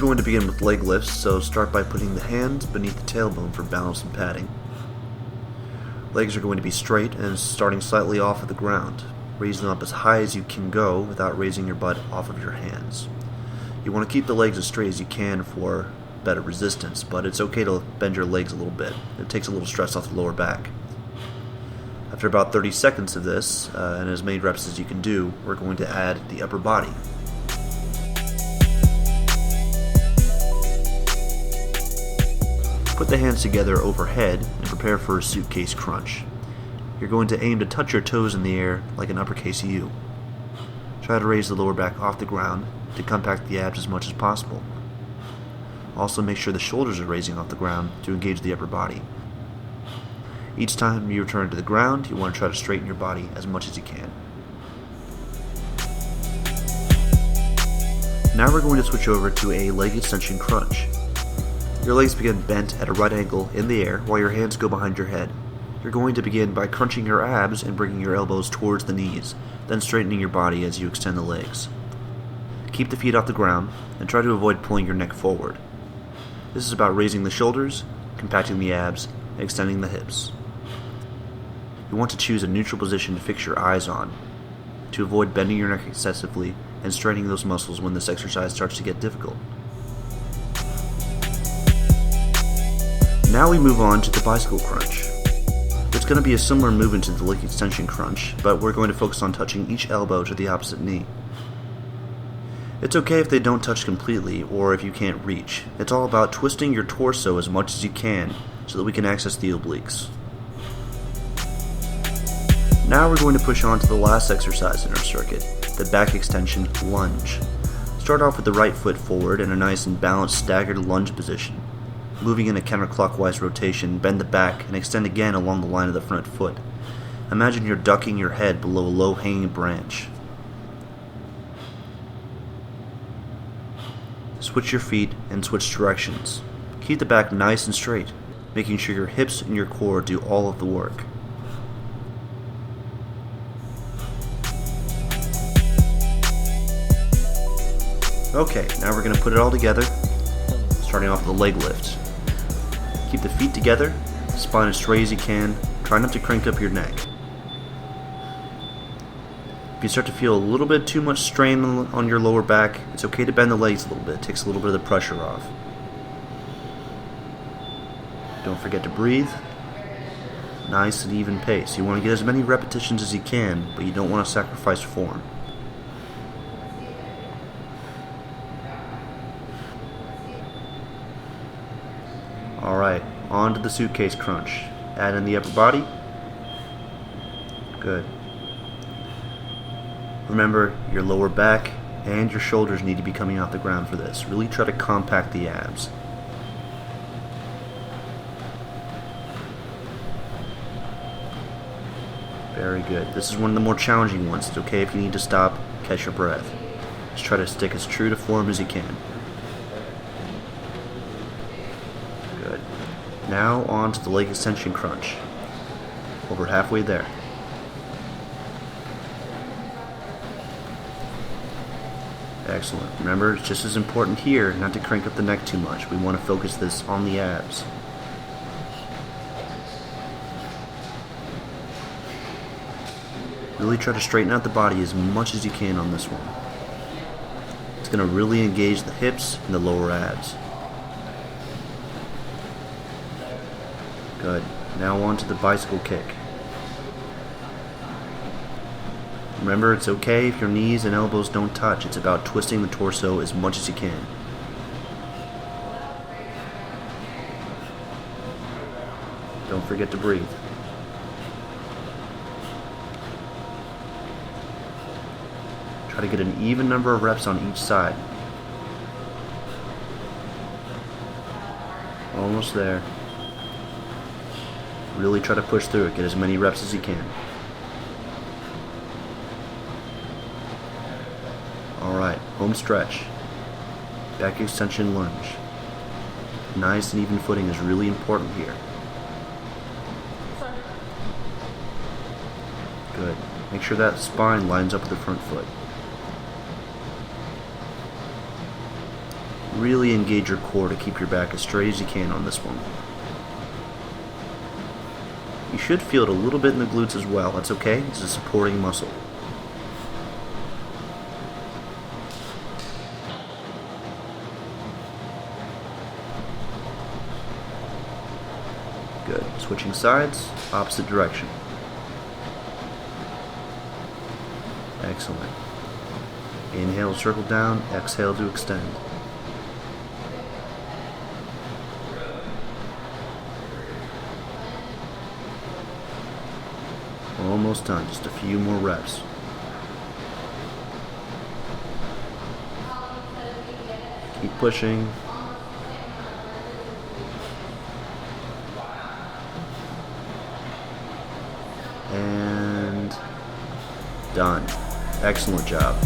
going to begin with leg lifts, so start by putting the hands beneath the tailbone for balance and padding. Legs are going to be straight and starting slightly off of the ground. Raise them up as high as you can go without raising your butt off of your hands. You want to keep the legs as straight as you can for better resistance, but it's okay to bend your legs a little bit. It takes a little stress off the lower back. After about 30 seconds of this, and as many reps as you can do, we're going to add the upper body. Put the hands together overhead and prepare for a suitcase crunch. You're going to aim to touch your toes in the air like an uppercase U. Try to raise the lower back off the ground to compact the abs as much as possible. Also make sure the shoulders are raising off the ground to engage the upper body. Each time you return to the ground, you want to try to straighten your body as much as you can. Now we're going to switch over to a leg extension crunch. Your legs begin bent at a right angle in the air while your hands go behind your head. You're going to begin by crunching your abs and bringing your elbows towards the knees, then straightening your body as you extend the legs. Keep the feet off the ground and try to avoid pulling your neck forward. This is about raising the shoulders, compacting the abs, and extending the hips. You want to choose a neutral position to fix your eyes on, to avoid bending your neck excessively and straightening those muscles when this exercise starts to get difficult. Now we move on to the bicycle crunch. It's going to be a similar movement to the leg extension crunch, but we're going to focus on touching each elbow to the opposite knee. It's okay if they don't touch completely or if you can't reach. It's all about twisting your torso as much as you can so that we can access the obliques. Now we're going to push on to the last exercise in our circuit, the back extension lunge. Start off with the right foot forward in a nice and balanced staggered lunge position. Moving in a counterclockwise rotation, bend the back and extend again along the line of the front foot. Imagine you're ducking your head below a low-hanging branch. Switch your feet and switch directions. Keep the back nice and straight, making sure your hips and your core do all of the work. Okay, now we're going to put it all together, starting off with a leg lift. Keep the feet together, spine as straight as you can, try not to crank up your neck. If you start to feel a little bit too much strain on your lower back, it's okay to bend the legs a little bit. It takes a little bit of the pressure off. Don't forget to breathe. Nice and even pace. You want to get as many repetitions as you can, but you don't want to sacrifice form. Alright, on to the suitcase crunch. Add in the upper body. Good. Remember, your lower back and your shoulders need to be coming off the ground for this. Really try to compact the abs. Very good. This is one of the more challenging ones. It's okay if you need to stop, catch your breath. Just try to stick as true to form as you can. Good. Now on to the leg extension crunch. Over halfway there. Excellent. Remember, it's just as important here not to crank up the neck too much. We want to focus this on the abs. Really try to straighten out the body as much as you can on this one. It's going to really engage the hips and the lower abs. Good. Now on to the bicycle kick. Remember, it's okay if your knees and elbows don't touch. It's about twisting the torso as much as you can. Don't forget to breathe. Try to get an even number of reps on each side. Almost there. Really try to push through it. Get as many reps as you can. Alright, home stretch. Back extension lunge. Nice and even footing is really important here. Good. Make sure that spine lines up with the front foot. really engage your core to keep your back as straight as you can on this one. You should feel it a little bit in the glutes as well. That's okay. It's a supporting muscle. Good. Switching sides, opposite direction. Excellent. Inhale to circle down, exhale to extend. Almost done, just a few more reps. Keep pushing. And done. Excellent job.